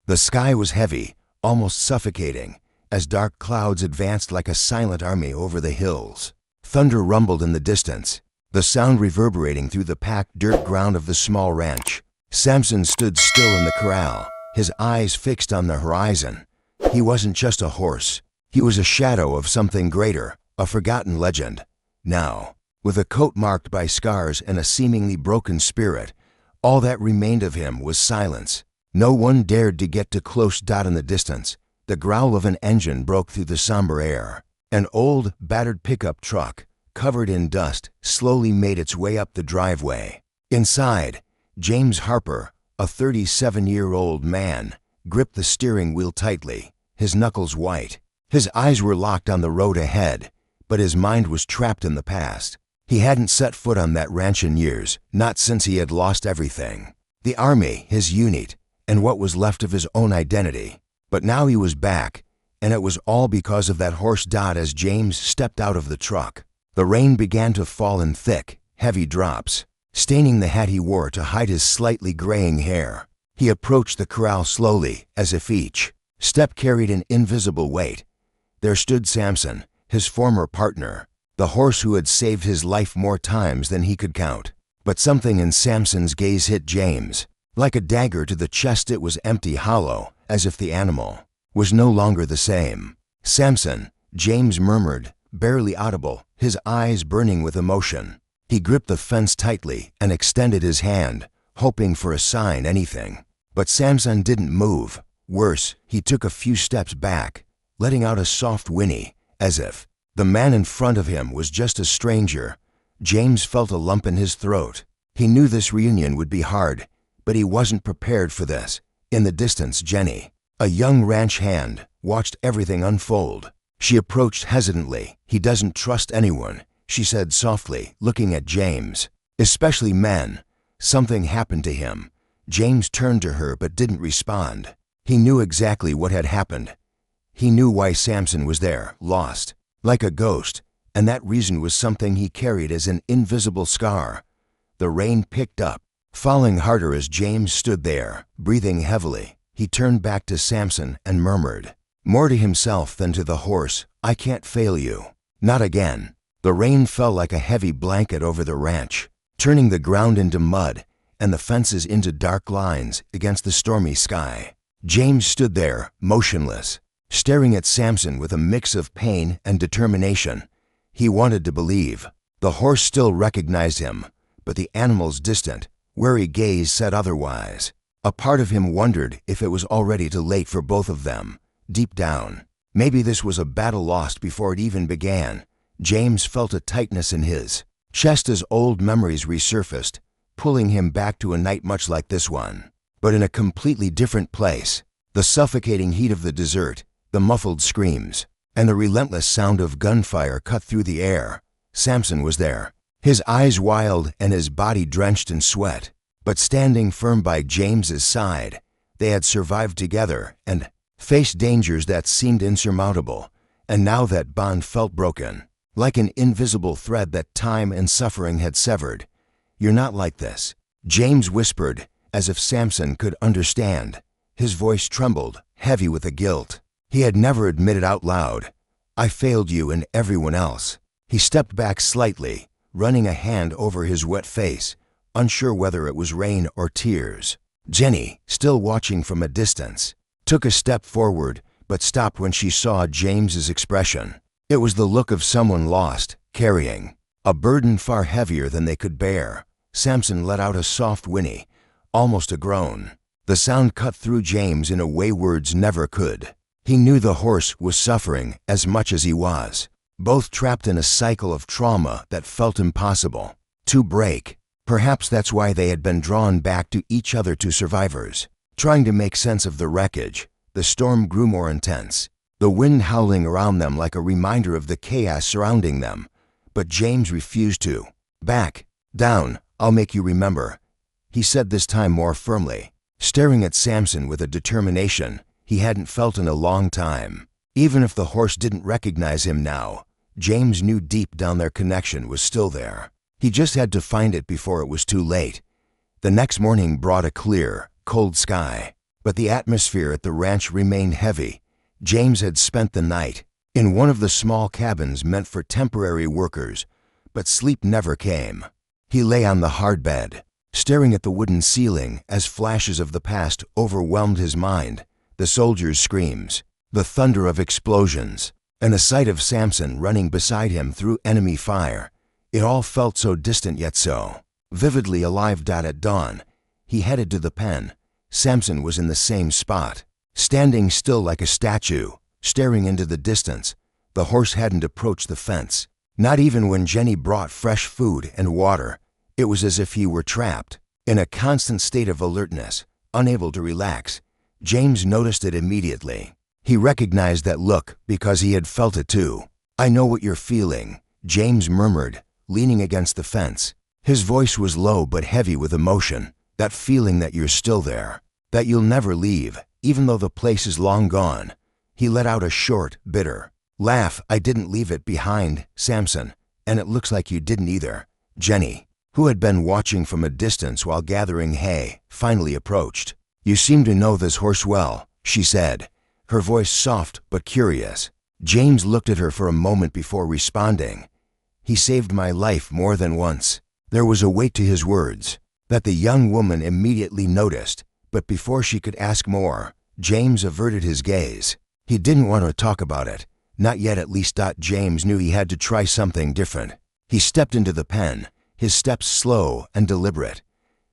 The sky was heavy, almost suffocating, as dark clouds advanced like a silent army over the hills. Thunder rumbled in the distance, the sound reverberating through the packed dirt ground of the small ranch. Samson stood still in the corral, his eyes fixed on the horizon. He wasn't just a horse. He was a shadow of something greater, a forgotten legend. Now, with a coat marked by scars and a seemingly broken spirit, all that remained of him was silence. No one dared to get too close. In the distance, the growl of an engine broke through the somber air. An old, battered pickup truck, covered in dust, slowly made its way up the driveway. Inside, James Harper, a 37-year-old man, gripped the steering wheel tightly, his knuckles white. His eyes were locked on the road ahead, but his mind was trapped in the past. He hadn't set foot on that ranch in years, not since he had lost everything. The army, his unit, and what was left of his own identity. But now he was back, and it was all because of that horse. As James stepped out of the truck, the rain began to fall in thick, heavy drops, staining the hat he wore to hide his slightly graying hair. He approached the corral slowly, as if each step carried an invisible weight. There stood Samson, his former partner, the horse who had saved his life more times than he could count. But something in Samson's gaze hit James. Like a dagger to the chest, it was empty, hollow, as if the animal was no longer the same. "Samson," James murmured, barely audible, his eyes burning with emotion. He gripped the fence tightly and extended his hand, hoping for a sign, anything. But Samson didn't move. Worse, he took a few steps back, letting out a soft whinny, as if the man in front of him was just a stranger. James felt a lump in his throat. He knew this reunion would be hard, but he wasn't prepared for this. In the distance, Jenny, a young ranch hand, watched everything unfold. She approached hesitantly. "He doesn't trust anyone," she said softly, looking at James. "Especially men. Something happened to him." James turned to her but didn't respond. He knew exactly what had happened. He knew why Samson was there, lost, like a ghost, and that reason was something he carried as an invisible scar. The rain picked up, falling harder as James stood there, breathing heavily. He turned back to Samson and murmured, more to himself than to the horse, "I can't fail you. Not again." The rain fell like a heavy blanket over the ranch, turning the ground into mud and the fences into dark lines against the stormy sky. James stood there, motionless, staring at Samson with a mix of pain and determination. He wanted to believe. The horse still recognized him, but the animal's distant, wary gaze said otherwise. A part of him wondered if it was already too late for both of them. Deep down, maybe this was a battle lost before it even began. James felt a tightness in his chest as old memories resurfaced, pulling him back to a night much like this one, but in a completely different place. The suffocating heat of the desert, the muffled screams, and the relentless sound of gunfire cut through the air. Samson was there, his eyes wild and his body drenched in sweat, but standing firm by James's side. They had survived together and faced dangers that seemed insurmountable, and now that bond felt broken, like an invisible thread that time and suffering had severed. "You're not like this," James whispered, as if Samson could understand. His voice trembled, heavy with the guilt he had never admitted out loud. "I failed you and everyone else." He stepped back slightly, running a hand over his wet face, unsure whether it was rain or tears. Jenny, still watching from a distance, took a step forward, but stopped when she saw James's expression. It was the look of someone lost, carrying a burden far heavier than they could bear. Samson let out a soft whinny, almost a groan. The sound cut through James in a way words never could. He knew the horse was suffering as much as he was, both trapped in a cycle of trauma that felt impossible to break. Perhaps that's why they had been drawn back to each other, two survivors, trying to make sense of the wreckage. The storm grew more intense, the wind howling around them like a reminder of the chaos surrounding them. But James refused to back down. "I'll make you remember," he said, this time more firmly, staring at Samson with a determination he hadn't felt in a long time. Even if the horse didn't recognize him now, James knew deep down their connection was still there. He just had to find it before it was too late. The next morning brought a clear, cold sky, But the atmosphere at the ranch remained heavy. James had spent the night in one of the small cabins meant for temporary workers, but sleep never came. He lay on the hard bed, staring at the wooden ceiling as flashes of the past overwhelmed his mind. The soldiers' screams, the thunder of explosions, and the sight of Samson running beside him through enemy fire. It all felt so distant yet so vividly alive. At dawn, he headed to the pen. Samson was in the same spot, standing still like a statue, staring into the distance. The horse hadn't approached the fence, not even when Jenny brought fresh food and water. It was as if he were trapped, in a constant state of alertness, unable to relax. James noticed it immediately. He recognized that look because he had felt it too. "I know what you're feeling," James murmured, leaning against the fence. His voice was low but heavy with emotion. "That feeling that you're still there, that you'll never leave, even though the place is long gone." He let out a short, bitter laugh. "I didn't leave it behind, Samson, and it looks like you didn't either." Jenny, who had been watching from a distance while gathering hay, finally approached. "You seem to know this horse well," she said, her voice soft but curious. James looked at her for a moment before responding. "He saved my life more than once." There was a weight to his words that the young woman immediately noticed, but before she could ask more, James averted his gaze. He didn't want to talk about it, not yet at least. James knew he had to try something different. He stepped into the pen, his steps slow and deliberate.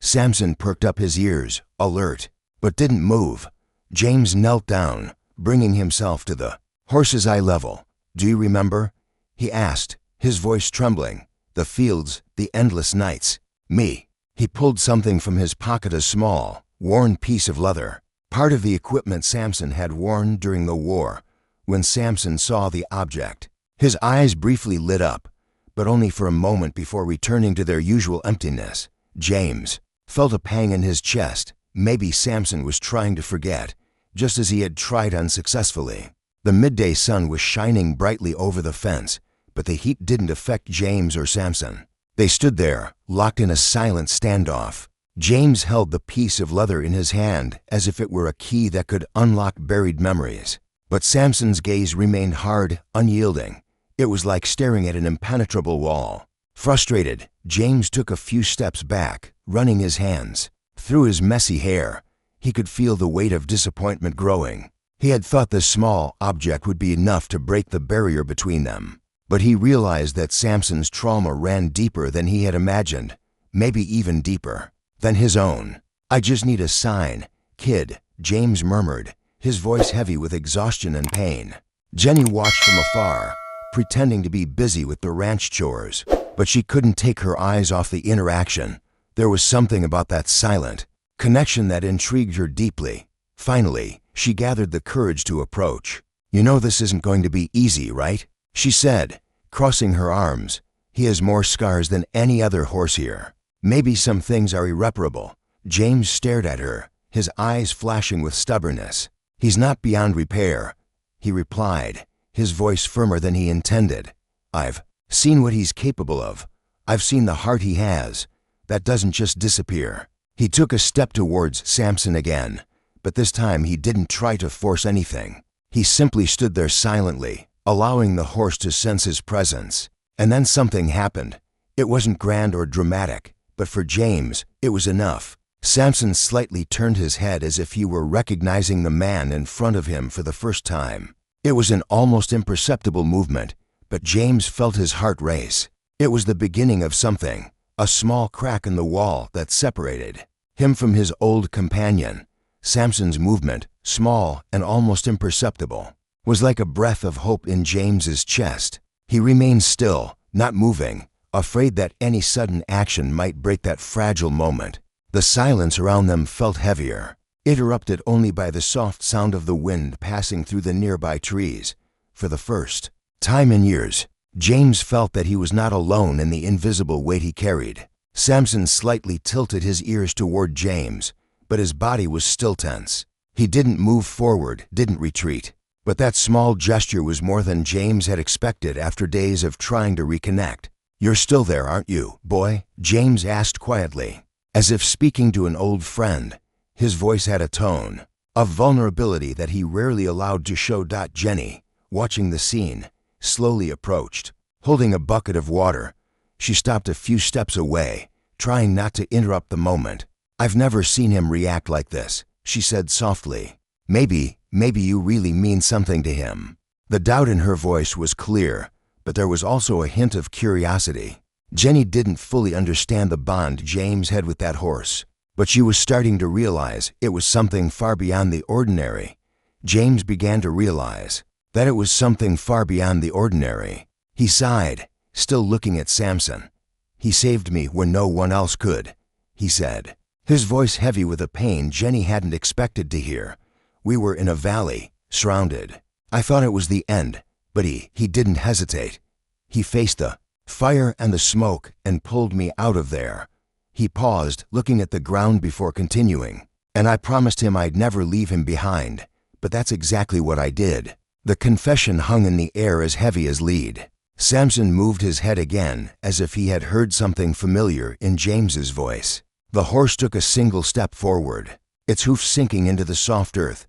Samson perked up his ears, alert, but didn't move. James knelt down, bringing himself to the horse's eye level. "Do you remember?" he asked, his voice trembling. "The fields, the endless nights." "Me." He pulled something from his pocket, a small, worn piece of leather, part of the equipment Samson had worn during the war. When Samson saw the object, his eyes briefly lit up, but only for a moment before returning to their usual emptiness. James felt a pang in his chest. Maybe Samson was trying to forget, just as he had tried unsuccessfully. The midday sun was shining brightly over the fence, but the heat didn't affect James or Samson. They stood there, locked in a silent standoff. James held the piece of leather in his hand as if it were a key that could unlock buried memories. But Samson's gaze remained hard, unyielding. It was like staring at an impenetrable wall. Frustrated, James took a few steps back, running his hands through his messy hair. He could feel the weight of disappointment growing. He had thought this small object would be enough to break the barrier between them. But he realized that Samson's trauma ran deeper than he had imagined, maybe even deeper than his own. "I just need a sign, kid," James murmured, his voice heavy with exhaustion and pain. Jenny watched from afar, pretending to be busy with the ranch chores, but she couldn't take her eyes off the interaction. There was something about that silent connection that intrigued her deeply. Finally, she gathered the courage to approach. "You know this isn't going to be easy, right?" she said, crossing her arms. "He has more scars than any other horse here. Maybe some things are irreparable." James stared at her, his eyes flashing with stubbornness. "He's not beyond repair," he replied, his voice firmer than he intended. "I've seen what he's capable of. I've seen the heart he has. That doesn't just disappear." He took a step towards Samson again, but this time he didn't try to force anything. He simply stood there silently, allowing the horse to sense his presence. And then something happened. It wasn't grand or dramatic, but for James, it was enough. Samson slightly turned his head as if he were recognizing the man in front of him for the first time. It was an almost imperceptible movement, but James felt his heart race. It was the beginning of something, a small crack in the wall that separated him from his old companion. Samson's movement, small and almost imperceptible, was like a breath of hope in James's chest. He remained still, not moving, afraid that any sudden action might break that fragile moment. The silence around them felt heavier, interrupted only by the soft sound of the wind passing through the nearby trees. For the first time in years, James felt that he was not alone in the invisible weight he carried. Samson slightly tilted his ears toward James, but his body was still tense. He didn't move forward, didn't retreat. But that small gesture was more than James had expected after days of trying to reconnect. "You're still there, aren't you, boy?" James asked quietly, as if speaking to an old friend. His voice had a tone, of vulnerability that he rarely allowed to show. Jenny, watching the scene, slowly approached, holding a bucket of water. She stopped a few steps away, trying not to interrupt the moment. "I've never seen him react like this," she said softly. Maybe you really mean something to him." The doubt in her voice was clear, but there was also a hint of curiosity. Jenny didn't fully understand the bond James had with that horse, but she was starting to realize it was something far beyond the ordinary. James began to realize that it was something far beyond the ordinary. He sighed, still looking at Samson. "He saved me when no one else could," he said, his voice heavy with a pain Jenny hadn't expected to hear. "We were in a valley, surrounded. I thought it was the end, but he didn't hesitate. He faced the fire and the smoke and pulled me out of there." He paused, looking at the ground before continuing. "And I promised him I'd never leave him behind, but that's exactly what I did." The confession hung in the air as heavy as lead. Samson moved his head again, as if he had heard something familiar in James's voice. The horse took a single step forward, its hoof sinking into the soft earth.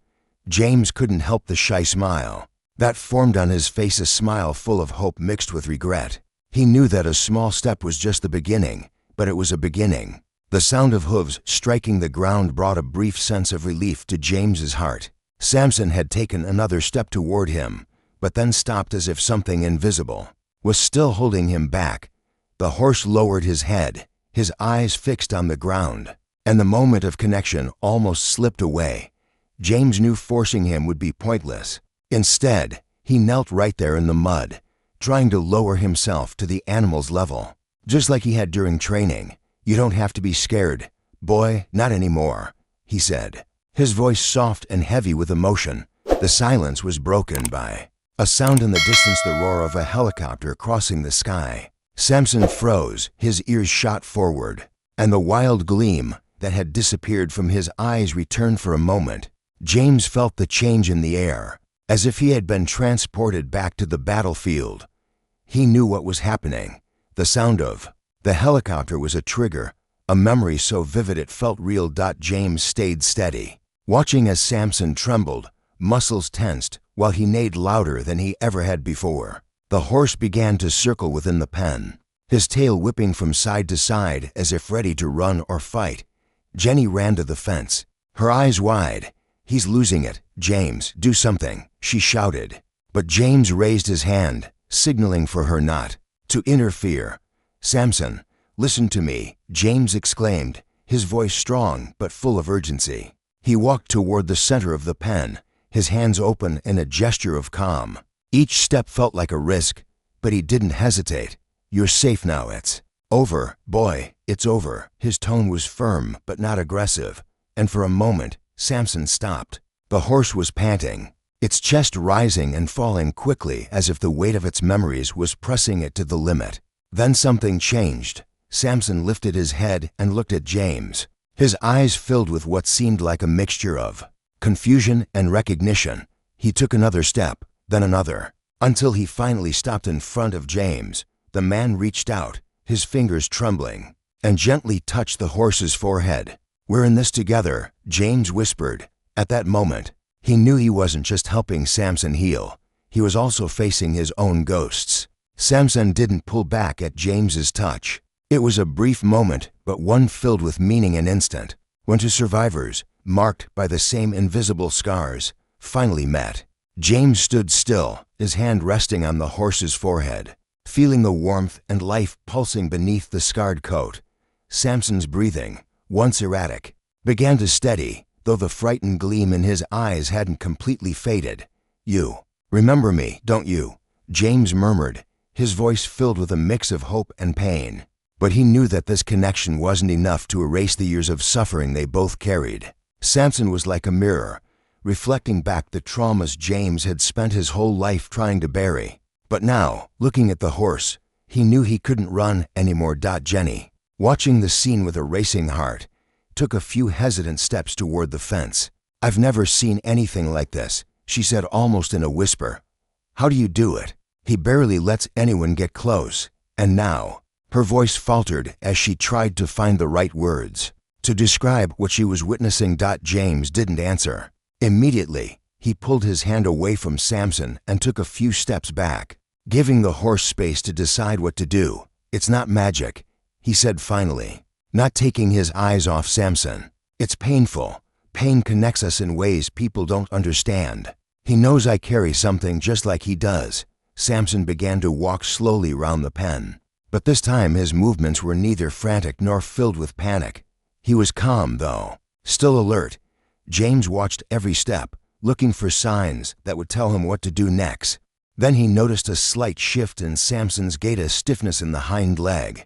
James couldn't help the shy smile that formed on his face, a smile full of hope mixed with regret. He knew that a small step was just the beginning, but it was a beginning. The sound of hooves striking the ground brought a brief sense of relief to James's heart. Samson had taken another step toward him, but then stopped as if something invisible was still holding him back. The horse lowered his head, his eyes fixed on the ground, and the moment of connection almost slipped away. James knew forcing him would be pointless. Instead, he knelt right there in the mud, trying to lower himself to the animal's level, just like he had during training. "You don't have to be scared, boy, not anymore," he said, his voice soft and heavy with emotion. The silence was broken by a sound in the distance, the roar of a helicopter crossing the sky. Samson froze, his ears shot forward, and the wild gleam that had disappeared from his eyes returned for a moment. James felt the change in the air, as if he had been transported back to the battlefield. He knew what was happening. The sound of the helicopter was a trigger, a memory so vivid it felt real. James stayed steady, watching as Samson trembled, muscles tensed, while he neighed louder than he ever had before. The horse began to circle within the pen, his tail whipping from side to side as if ready to run or fight. Jenny ran to the fence, her eyes wide. "He's losing it, James, do something," she shouted. But James raised his hand, signaling for her not to interfere. "Samson, listen to me," James exclaimed, his voice strong but full of urgency. He walked toward the center of the pen, his hands open in a gesture of calm. Each step felt like a risk, but he didn't hesitate. "You're safe now, it's over, boy, it's over." His tone was firm but not aggressive, and for a moment, Samson stopped. The horse was panting, its chest rising and falling quickly as if the weight of its memories was pressing it to the limit. Then something changed. Samson lifted his head and looked at James, his eyes filled with what seemed like a mixture of confusion and recognition. He took another step, then another, until he finally stopped in front of James. The man reached out, his fingers trembling, and gently touched the horse's forehead. "We're in this together," James whispered. At that moment, he knew he wasn't just helping Samson heal. He was also facing his own ghosts. Samson didn't pull back at James's touch. It was a brief moment, but one filled with meaning and instant, when two survivors, marked by the same invisible scars, finally met. James stood still, his hand resting on the horse's forehead, feeling the warmth and life pulsing beneath the scarred coat. Samson's breathing, once erratic, began to steady, though the frightened gleam in his eyes hadn't completely faded. "You remember me, don't you?" James murmured, his voice filled with a mix of hope and pain. But he knew that this connection wasn't enough to erase the years of suffering they both carried. Samson was like a mirror, reflecting back the traumas James had spent his whole life trying to bury. But now, looking at the horse, he knew he couldn't run anymore. Jenny, watching the scene with a racing heart, took a few hesitant steps toward the fence. "I've never seen anything like this," she said almost in a whisper. "How do you do it?" "He barely lets anyone get close." And now, her voice faltered as she tried to find the right words to describe what she was witnessing. James didn't answer. Immediately, he pulled his hand away from Samson and took a few steps back, giving the horse space to decide what to do. "It's not magic," he said finally, not taking his eyes off Samson. "It's painful. Pain connects us in ways people don't understand. He knows I carry something just like he does." Samson began to walk slowly round the pen, but this time his movements were neither frantic nor filled with panic. He was calm, though, still alert. James watched every step, looking for signs that would tell him what to do next. Then he noticed a slight shift in Samson's gait, a stiffness in the hind leg.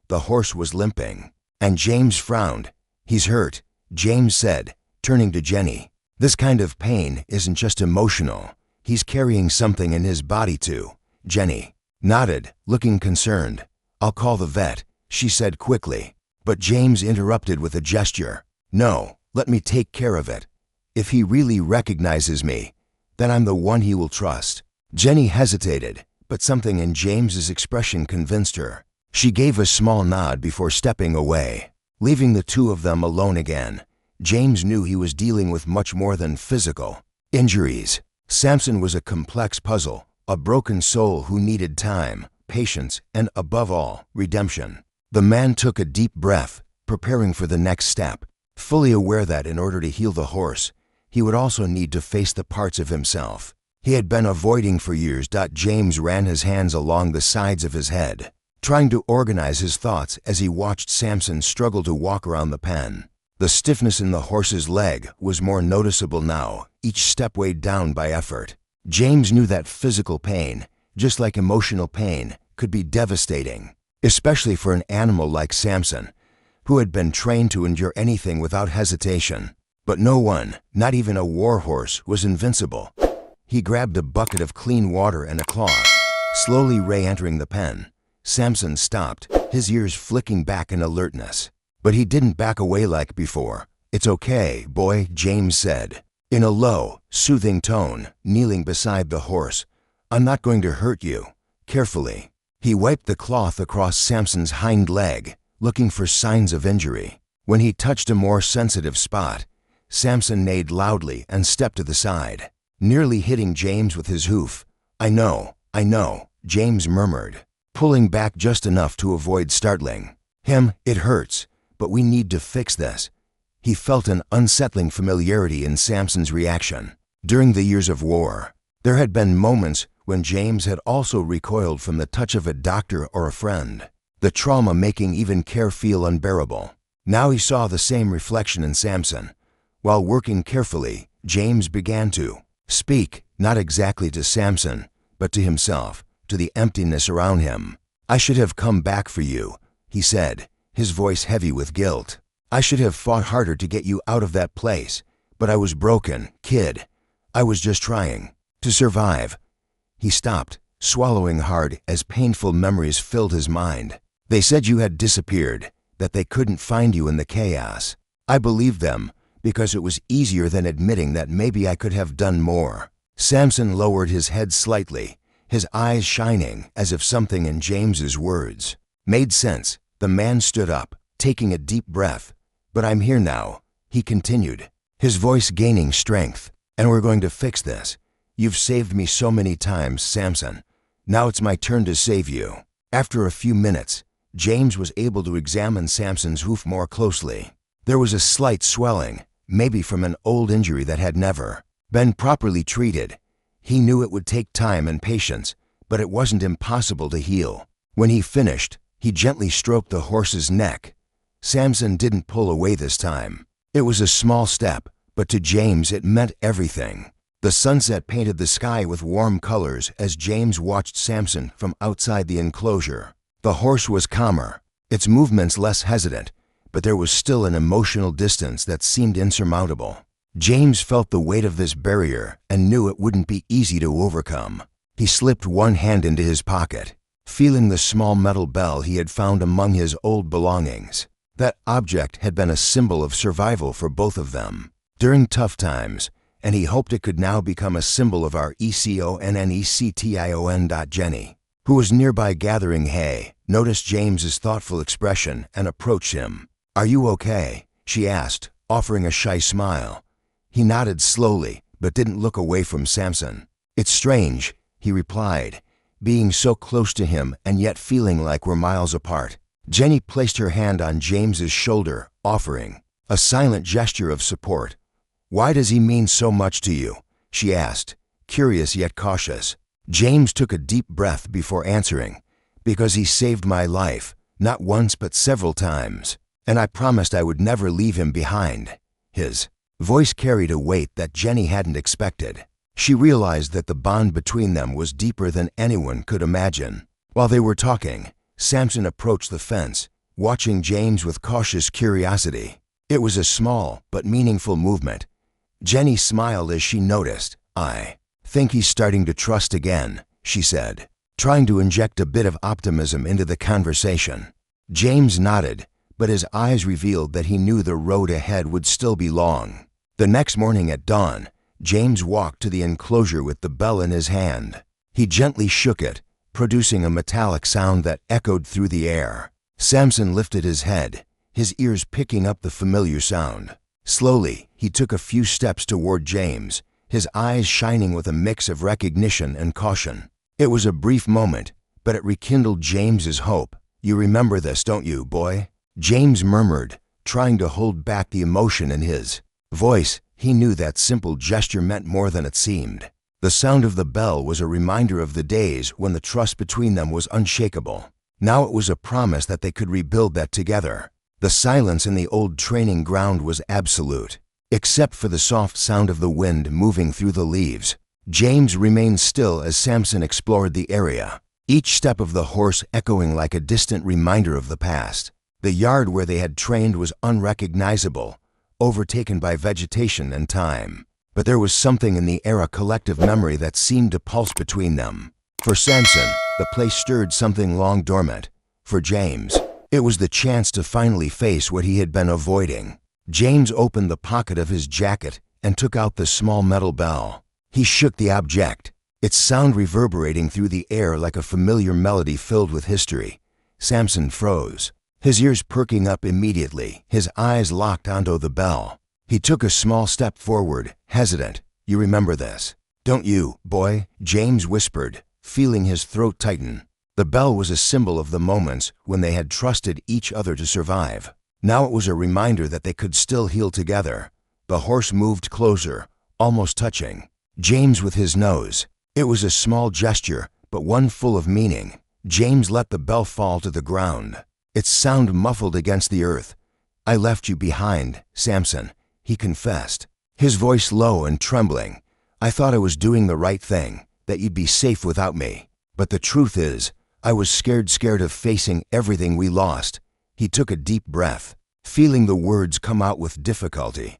The horse was limping, and James frowned. "He's hurt," James said, turning to Jenny. "This kind of pain isn't just emotional. He's carrying something in his body too." Jenny nodded, looking concerned. "I'll call the vet," she said quickly, but James interrupted with a gesture. "No, let me take care of it. If he really recognizes me, then I'm the one he will trust." Jenny hesitated, but something in James's expression convinced her. She gave a small nod before stepping away, leaving the two of them alone again. James knew he was dealing with much more than physical injuries. Samson was a complex puzzle, a broken soul who needed time, patience, and above all, redemption. The man took a deep breath, preparing for the next step, fully aware that in order to heal the horse, he would also need to face the parts of himself he had been avoiding for years. James ran his hands along the sides of his head, trying to organize his thoughts as he watched Samson struggle to walk around the pen. The stiffness in the horse's leg was more noticeable now, each step weighed down by effort. James knew that physical pain, just like emotional pain, could be devastating, especially for an animal like Samson, who had been trained to endure anything without hesitation. But no one, not even a war horse, was invincible. He grabbed a bucket of clean water and a cloth, slowly re-entering the pen. Samson stopped, his ears flicking back in alertness. But he didn't back away like before. "It's okay, boy," James said, in a low, soothing tone, kneeling beside the horse. "I'm not going to hurt you." Carefully, he wiped the cloth across Samson's hind leg, looking for signs of injury. When he touched a more sensitive spot, Samson neighed loudly and stepped to the side, nearly hitting James with his hoof. I know, James murmured, pulling back just enough to avoid startling him. "It hurts, but we need to fix this." He felt an unsettling familiarity in Samson's reaction. During the years of war, there had been moments when James had also recoiled from the touch of a doctor or a friend, the trauma making even care feel unbearable. Now he saw the same reflection in Samson. While working carefully, James began to speak, not exactly to Samson, but to himself, to the emptiness around him. "I should have come back for you," he said, his voice heavy with guilt. "I should have fought harder to get you out of that place, but I was broken, kid. I was just trying to survive." He stopped, swallowing hard as painful memories filled his mind. "They said you had disappeared, that they couldn't find you in the chaos. I believed them, because it was easier than admitting that maybe I could have done more." Samson lowered his head slightly, his eyes shining as if something in James's words made sense. The man stood up, taking a deep breath. "But I'm here now," he continued, his voice gaining strength, "and we're going to fix this. You've saved me so many times, Samson. Now it's my turn to save you." After a few minutes, James was able to examine Samson's hoof more closely. There was a slight swelling, maybe from an old injury that had never been properly treated. He knew it would take time and patience, but it wasn't impossible to heal. When he finished, he gently stroked the horse's neck. Samson didn't pull away this time. It was a small step, but to James it meant everything. The sunset painted the sky with warm colors as James watched Samson from outside the enclosure. The horse was calmer, its movements less hesitant, but there was still an emotional distance that seemed insurmountable. James felt the weight of this barrier and knew it wouldn't be easy to overcome. He slipped one hand into his pocket, feeling the small metal bell he had found among his old belongings. That object had been a symbol of survival for both of them during tough times, and he hoped it could now become a symbol of our ECONNECTION. Jenny, who was nearby gathering hay, noticed James's thoughtful expression and approached him. "Are you okay?" she asked, offering a shy smile. He nodded slowly, but didn't look away from Samson. "It's strange," he replied, "being so close to him and yet feeling like we're miles apart." Jenny placed her hand on James's shoulder, offering a silent gesture of support. "Why does he mean so much to you?" she asked, curious yet cautious. James took a deep breath before answering. "Because he saved my life, not once but several times, and I promised I would never leave him behind." His voice carried a weight that Jenny hadn't expected. She realized that the bond between them was deeper than anyone could imagine. While they were talking, Samson approached the fence, watching James with cautious curiosity. It was a small but meaningful movement. Jenny smiled as she noticed. "I think he's starting to trust again," she said, trying to inject a bit of optimism into the conversation. James nodded, but his eyes revealed that he knew the road ahead would still be long. The next morning at dawn, James walked to the enclosure with the bell in his hand. He gently shook it, producing a metallic sound that echoed through the air. Samson lifted his head, his ears picking up the familiar sound. Slowly, he took a few steps toward James, his eyes shining with a mix of recognition and caution. It was a brief moment, but it rekindled James's hope. "You remember this, don't you, boy?" James murmured, trying to hold back the emotion in his voice. He knew that simple gesture meant more than it seemed. The sound of the bell was a reminder of the days when the trust between them was unshakable. Now it was a promise that they could rebuild that together. The silence in the old training ground was absolute. Except for the soft sound of the wind moving through the leaves, James remained still as Samson explored the area, each step of the horse echoing like a distant reminder of the past. The yard where they had trained was unrecognizable, overtaken by vegetation and time. But there was something in the air, a collective memory that seemed to pulse between them. For Samson, the place stirred something long dormant. For James, it was the chance to finally face what he had been avoiding. James opened the pocket of his jacket and took out the small metal bell. He shook the object, its sound reverberating through the air like a familiar melody filled with history. Samson froze, his ears perking up immediately, his eyes locked onto the bell. He took a small step forward, hesitant. "You remember this, don't you, boy?" James whispered, feeling his throat tighten. The bell was a symbol of the moments when they had trusted each other to survive. Now it was a reminder that they could still heal together. The horse moved closer, almost touching James with his nose. It was a small gesture, but one full of meaning. James let the bell fall to the ground, its sound muffled against the earth. "I left you behind, Samson," he confessed, his voice low and trembling. "I thought I was doing the right thing, that you'd be safe without me. But the truth is, I was scared of facing everything we lost." He took a deep breath, feeling the words come out with difficulty.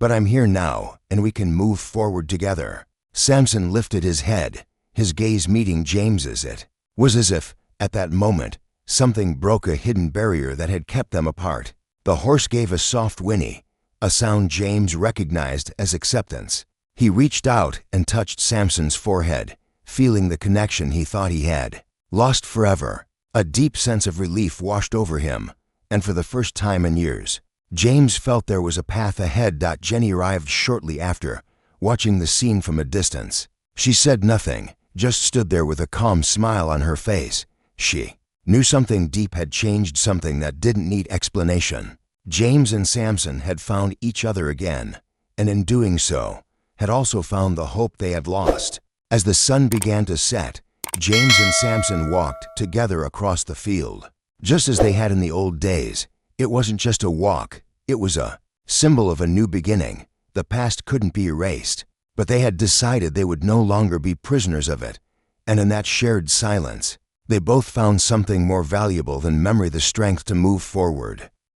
"But I'm here now, and we can move forward together." Samson lifted his head, his gaze meeting James's. It was as if, at that moment, something broke a hidden barrier that had kept them apart. The horse gave a soft whinny, a sound James recognized as acceptance. He reached out and touched Samson's forehead, feeling the connection he thought he had lost forever. A deep sense of relief washed over him, and for the first time in years, James felt there was a path ahead. Jenny arrived shortly after, watching the scene from a distance. She said nothing, just stood there with a calm smile on her face. She knew something deep had changed, something that didn't need explanation. James and Samson had found each other again, and in doing so, had also found the hope they had lost. As the sun began to set, James and Samson walked together across the field. Just as they had in the old days, it wasn't just a walk, it was a symbol of a new beginning. The past couldn't be erased, but they had decided they would no longer be prisoners of it. And in that shared silence, they both found something more valuable than memory: the strength to move forward.